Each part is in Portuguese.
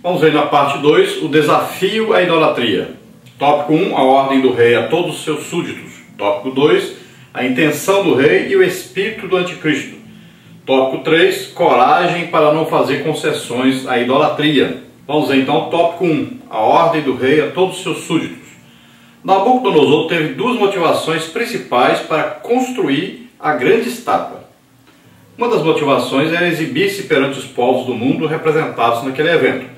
Vamos ver na parte 2 o desafio à idolatria. Tópico 1, a ordem do rei a todos os seus súditos. Tópico 2, a intenção do rei e o espírito do anticristo. Tópico 3, coragem para não fazer concessões à idolatria. Vamos ver então o tópico 1, a ordem do rei a todos os seus súditos. Nabucodonosor teve duas motivações principais para construir a grande estátua. Uma das motivações era exibir-se perante os povos do mundo representados naquele evento.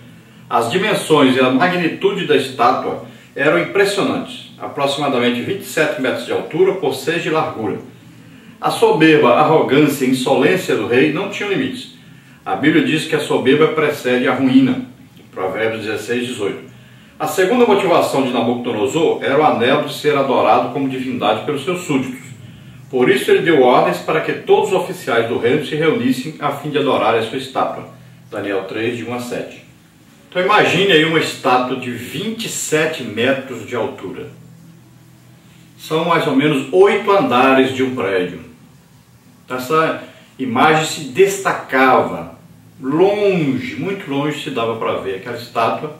As dimensões e a magnitude da estátua eram impressionantes, aproximadamente 27 metros de altura por 6 de largura. A soberba, arrogância e insolência do rei não tinham limites. A Bíblia diz que a soberba precede a ruína. Provérbios 16, 18. A segunda motivação de Nabucodonosor era o anelo de ser adorado como divindade pelos seus súditos. Por isso ele deu ordens para que todos os oficiais do reino se reunissem a fim de adorar a sua estátua. Daniel 3, de 1 a 7. Então imagine aí uma estátua de 27 metros de altura. São mais ou menos 8 andares de um prédio. Essa imagem se destacava. Longe, muito longe se dava para ver aquela estátua.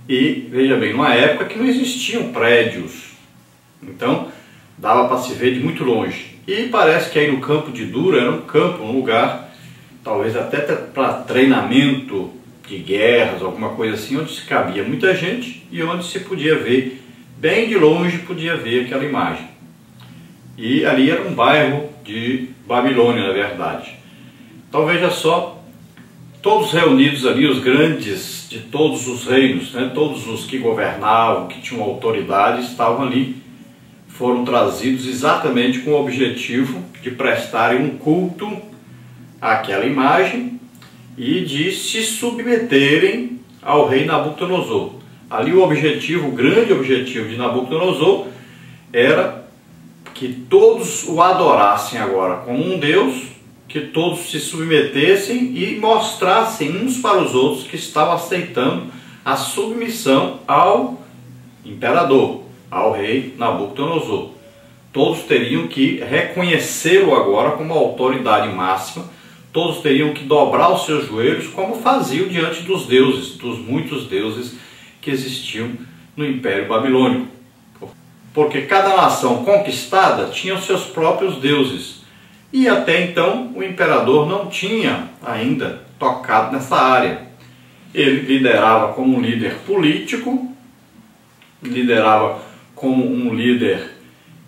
E, veja bem, numa época que não existiam prédios. Então, dava para se ver de muito longe. E parece que aí no campo de Dura era um campo, um lugar, talvez até para treinamento de guerras, alguma coisa assim, onde se cabia muita gente e onde se podia ver, bem de longe podia ver aquela imagem. E ali era um bairro de Babilônia, na verdade. Então veja só, todos reunidos ali, os grandes de todos os reinos, né, todos os que governavam, que tinham autoridade, estavam ali, foram trazidos exatamente com o objetivo de prestarem um culto àquela imagem e de se submeterem ao rei Nabucodonosor. Ali o objetivo, o grande objetivo de Nabucodonosor era que todos o adorassem agora como um Deus, que todos se submetessem e mostrassem uns para os outros que estavam aceitando a submissão ao imperador, ao rei Nabucodonosor. Todos teriam que reconhecê-lo agora como autoridade máxima, todos teriam que dobrar os seus joelhos como faziam diante dos deuses, dos muitos deuses que existiam no Império Babilônico. Porque cada nação conquistada tinha os seus próprios deuses. E até então o imperador não tinha ainda tocado nessa área. Ele liderava como um líder político, liderava como um líder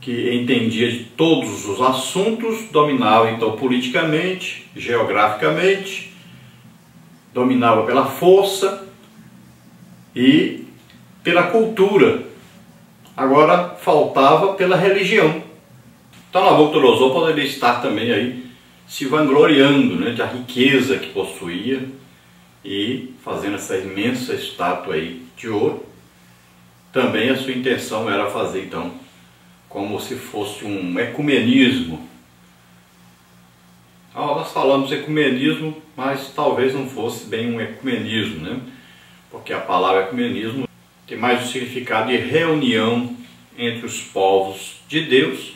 que entendia de todos os assuntos, dominava então politicamente, geograficamente, dominava pela força e pela cultura. Agora faltava pela religião. Então Nabucodonosor poderia estar também aí se vangloriando, né, da riqueza que possuía e fazendo essa imensa estátua aí de ouro. Também a sua intenção era fazer então como se fosse um ecumenismo. Nós falamos ecumenismo, mas talvez não fosse bem um ecumenismo, né? Porque a palavra ecumenismo tem mais o significado de reunião entre os povos de Deus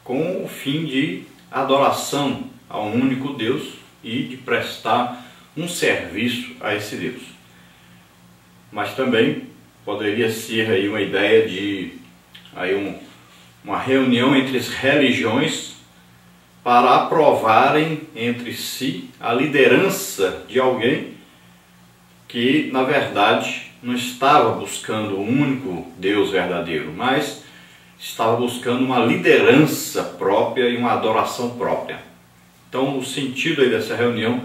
com o fim de adoração a um único Deus e de prestar um serviço a esse Deus. Mas também poderia ser aí uma ideia de uma reunião entre as religiões para aprovarem entre si a liderança de alguém que, na verdade, não estava buscando o único Deus verdadeiro, mas estava buscando uma liderança própria e uma adoração própria. Então, o sentido aí dessa reunião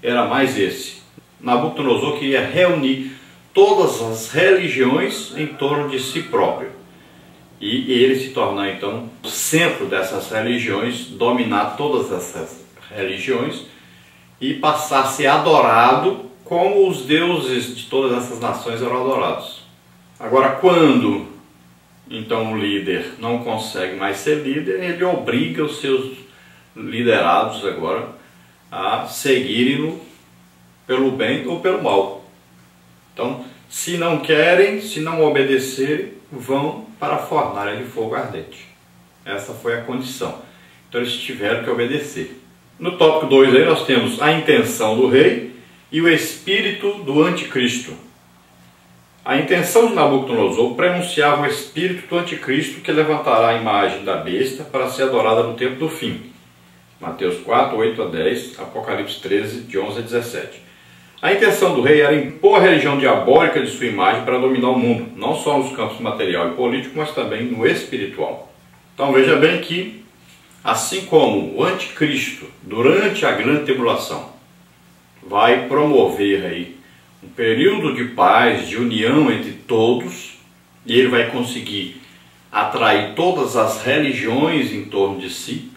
era mais esse. Nabucodonosor queria reunir todas as religiões em torno de si próprio. E ele se tornar, então, o centro dessas religiões, dominar todas essas religiões e passar a ser adorado como os deuses de todas essas nações eram adorados. Agora, quando então o líder não consegue mais ser líder, ele obriga os seus liderados agora a seguirem-no pelo bem ou pelo mal. Então, se não querem, se não obedecerem, vão para a fornalha de fogo ardente. Essa foi a condição. Então eles tiveram que obedecer. No tópico 2 aí nós temos a intenção do rei e o espírito do anticristo. A intenção de Nabucodonosor prenunciava o espírito do anticristo que levantará a imagem da besta para ser adorada no tempo do fim. Mateus 4, 8 a 10, Apocalipse 13, de 11 a 17. A intenção do rei era impor a religião diabólica de sua imagem para dominar o mundo, não só nos campos material e político, mas também no espiritual. Então veja bem que, assim como o anticristo, durante a grande tribulação, vai promover aí um período de paz, de união entre todos, e ele vai conseguir atrair todas as religiões em torno de si.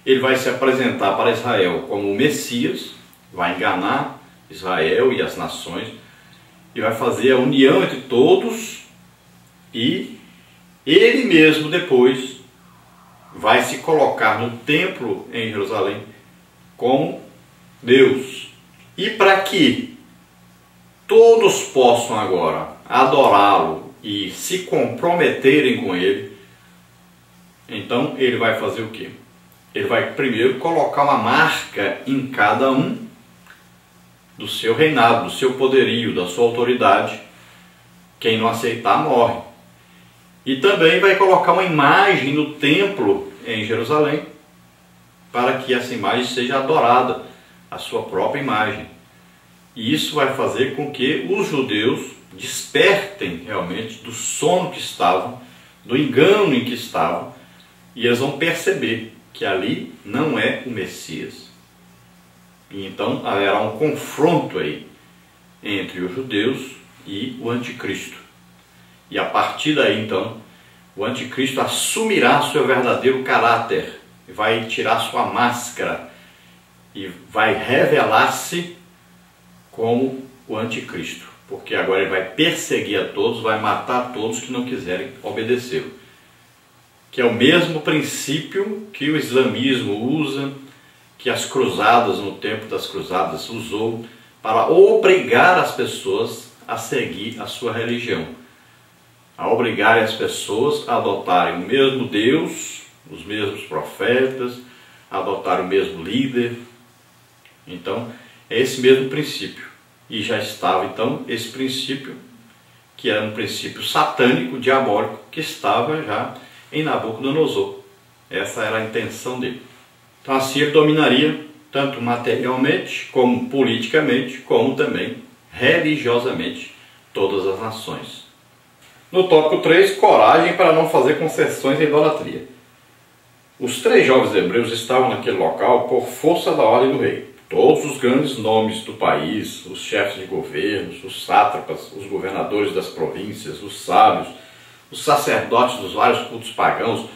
Ele vai se apresentar para Israel como o Messias, vai enganar Israel e as nações, e vai fazer a união entre todos, e ele mesmo depois vai se colocar no templo em Jerusalém como Deus. E para que todos possam agora adorá-lo e se comprometerem com ele, então ele vai fazer o quê? Ele vai primeiro colocar uma marca em cada um do seu reinado, do seu poderio, da sua autoridade. Quem não aceitar morre. E também vai colocar uma imagem no templo em Jerusalém, para que essa imagem seja adorada, a sua própria imagem. E isso vai fazer com que os judeus despertem realmente do sono que estavam, do engano em que estavam, e eles vão perceber que ali não é o Messias. E então haverá um confronto aí entre os judeus e o anticristo. E a partir daí então o anticristo assumirá seu verdadeiro caráter, vai tirar sua máscara e vai revelar-se como o anticristo, porque agora ele vai perseguir a todos, vai matar todos que não quiserem obedecê-lo, que é o mesmo princípio que o islamismo usa, que as cruzadas, no tempo das cruzadas, usou para obrigar as pessoas a seguir a sua religião, a obrigar as pessoas a adotarem o mesmo Deus, os mesmos profetas, a adotar o mesmo líder. Então, é esse mesmo princípio. E já estava, então, esse princípio, que era um princípio satânico, diabólico, que estava já em Nabucodonosor. Essa era a intenção dele. Então, assim ele dominaria, tanto materialmente, como politicamente, como também religiosamente, todas as nações. No tópico 3, coragem para não fazer concessões à idolatria. Os 3 jovens hebreus estavam naquele local por força da ordem do rei. Todos os grandes nomes do país, os chefes de governos, os sátrapas, os governadores das províncias, os sábios, os sacerdotes dos vários cultos pagãos,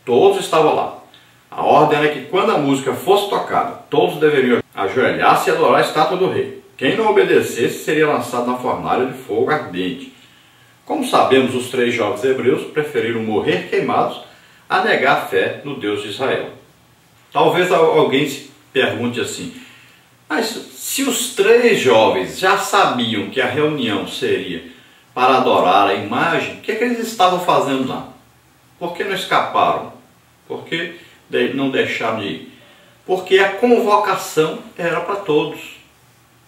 todos estavam lá. A ordem era que quando a música fosse tocada, todos deveriam ajoelhar-se e adorar a estátua do rei. Quem não obedecesse seria lançado na fornalha de fogo ardente. Como sabemos, os 3 jovens hebreus preferiram morrer queimados a negar a fé no Deus de Israel. Talvez alguém se pergunte assim: mas se os 3 jovens já sabiam que a reunião seria para adorar a imagem, o que eles estavam fazendo lá? Por que não escaparam? Por que não deixaram de ir? Porque a convocação era para todos.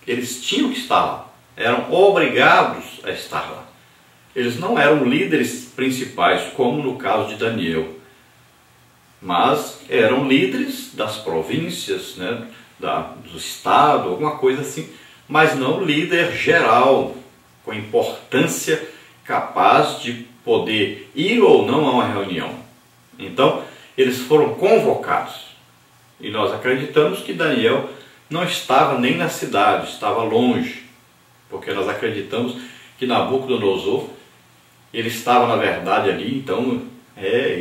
Eles tinham que estar lá. Eram obrigados a estar lá. Eles não eram líderes principais, como no caso de Daniel, mas eram líderes das províncias, né, do estado, alguma coisa assim, mas não líder geral, com importância, capaz de poder ir ou não a uma reunião. Então, eles foram convocados. E nós acreditamos que Daniel não estava nem na cidade, estava longe, porque nós acreditamos que Nabucodonosor, ele estava na verdade ali, então,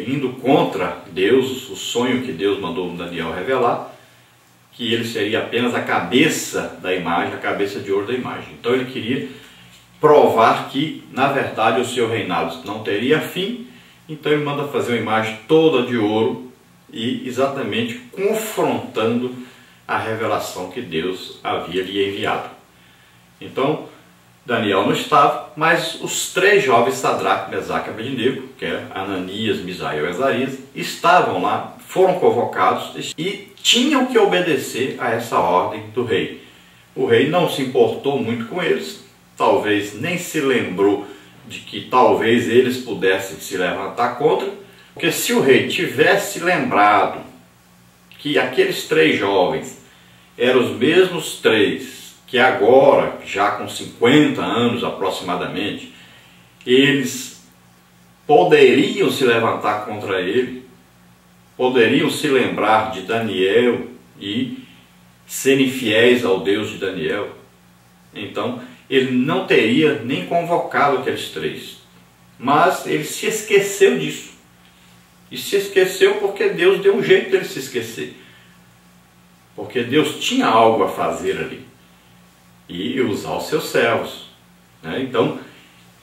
indo contra Deus, o sonho que Deus mandou Daniel revelar, que ele seria apenas a cabeça da imagem, a cabeça de ouro da imagem. Então ele queria provar que, na verdade, o seu reinado não teria fim, então ele manda fazer uma imagem toda de ouro e exatamente confrontando a revelação que Deus havia lhe enviado. Então, Daniel não estava, mas os 3 jovens, Sadraque, Mesaque e Abednego, que é Ananias, Misael e Azarias, estavam lá, foram convocados e tinham que obedecer a essa ordem do rei. O rei não se importou muito com eles, talvez nem se lembrou de que talvez eles pudessem se levantar contra, porque se o rei tivesse lembrado que aqueles 3 jovens eram os mesmos 3 que agora, já com 50 anos aproximadamente, eles poderiam se levantar contra ele, poderiam se lembrar de Daniel e serem fiéis ao Deus de Daniel, então ele não teria nem convocado aqueles 3. Mas ele se esqueceu disso. E se esqueceu porque Deus deu um jeito dele se esquecer. Porque Deus tinha algo a fazer ali. E usar os seus servos, né? Então,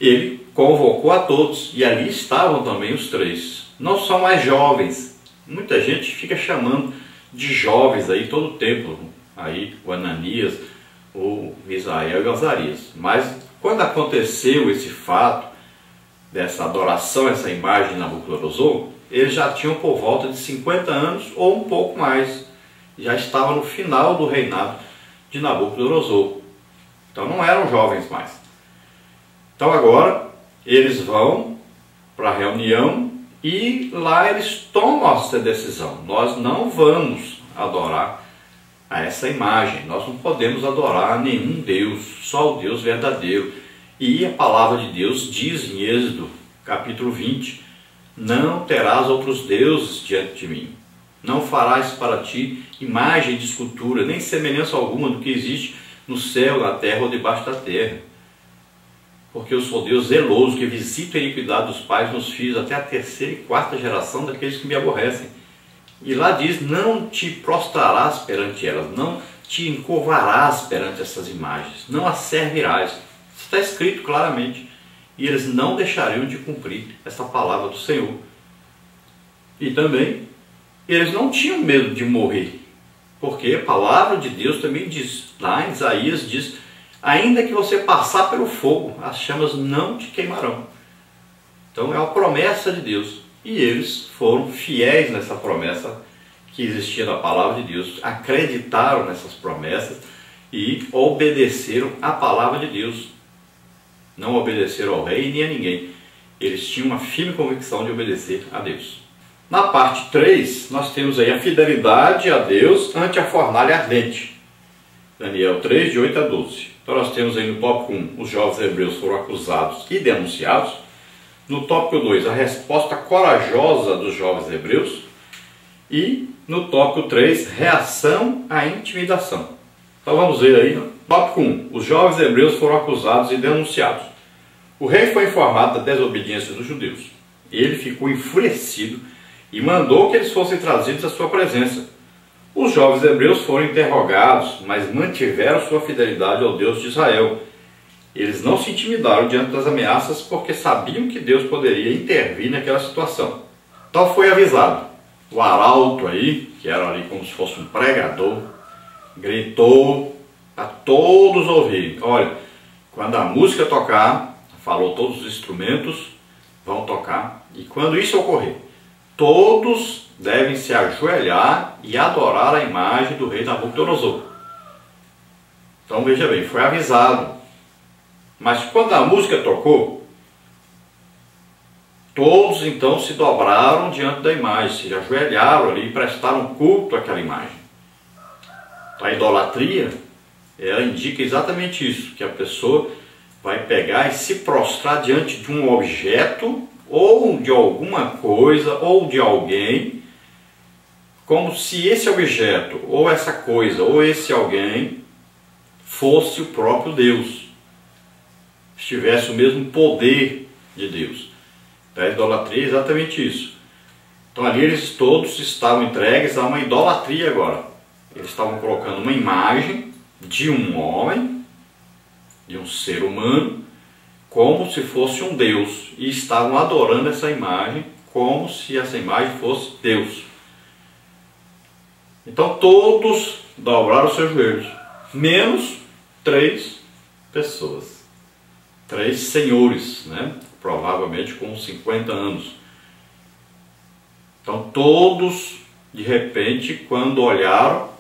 ele convocou a todos. E ali estavam também os 3. Não são mais jovens. Muita gente fica chamando de jovens aí todo o tempo. Aí o Ananias, o Misael e o Azarias. Mas quando aconteceu esse fato, dessa adoração, essa imagem de Nabucodonosor, eles já tinham por volta de 50 anos ou um pouco mais. Já estava no final do reinado de Nabucodonosor. Então não eram jovens mais. Então agora eles vão para a reunião e lá eles tomam essa decisão. Nós não vamos adorar a essa imagem. Nós não podemos adorar a nenhum Deus, só o Deus verdadeiro. E a palavra de Deus diz em Êxodo, capítulo 20, não terás outros deuses diante de mim. Não farás para ti imagem de escultura, nem semelhança alguma do que existe no céu, na terra ou debaixo da terra. Porque eu sou Deus zeloso, que visito a iniquidade dos pais nos filhos, até a 3ª e 4ª geração daqueles que me aborrecem. E lá diz, não te prostrarás perante elas, não te encurvarás perante essas imagens, não as servirás. Isso está escrito claramente. E eles não deixariam de cumprir essa palavra do Senhor. E também, eles não tinham medo de morrer. Porque a palavra de Deus também diz, lá em Isaías diz, ainda que você passar pelo fogo, as chamas não te queimarão. Então é uma promessa de Deus. E eles foram fiéis nessa promessa que existia na palavra de Deus. Acreditaram nessas promessas e obedeceram à palavra de Deus. Não obedeceram ao rei nem a ninguém. Eles tinham uma firme convicção de obedecer a Deus. Na parte 3, nós temos aí a fidelidade a Deus ante a fornalha ardente. Daniel 3, de 8 a 12. Então nós temos aí no tópico 1, os jovens hebreus foram acusados e denunciados. No tópico 2, a resposta corajosa dos jovens hebreus. E no tópico 3, reação à intimidação. Então vamos ver aí. Tópico 1. Os jovens hebreus foram acusados e denunciados. O rei foi informado da desobediência dos judeus. Ele ficou enfurecido e mandou que eles fossem trazidos à sua presença. Os jovens hebreus foram interrogados, mas mantiveram sua fidelidade ao Deus de Israel. Eles não se intimidaram diante das ameaças porque sabiam que Deus poderia intervir naquela situação. Então foi avisado. O arauto aí, que era ali como se fosse um pregador, gritou a todos ouvirem. Olha, quando a música tocar, falou todos os instrumentos vão tocar, e quando isso ocorrer, todos devem se ajoelhar e adorar a imagem do rei Nabucodonosor. Então veja bem, foi avisado. Mas quando a música tocou, todos então se dobraram diante da imagem, se ajoelharam ali e prestaram culto àquela imagem. A idolatria, ela indica exatamente isso, que a pessoa vai pegar e se prostrar diante de um objeto, ou de alguma coisa, ou de alguém, como se esse objeto, ou essa coisa, ou esse alguém, fosse o próprio Deus, tivesse o mesmo poder de Deus. Então a idolatria é exatamente isso. Então ali eles todos estavam entregues a uma idolatria agora. Eles estavam colocando uma imagem de um homem, de um ser humano, como se fosse um Deus, e estavam adorando essa imagem como se essa imagem fosse Deus. Então todos dobraram os seus joelhos, menos 3 pessoas, 3 senhores, né? Provavelmente com 50 anos. Então todos, de repente, quando olharam,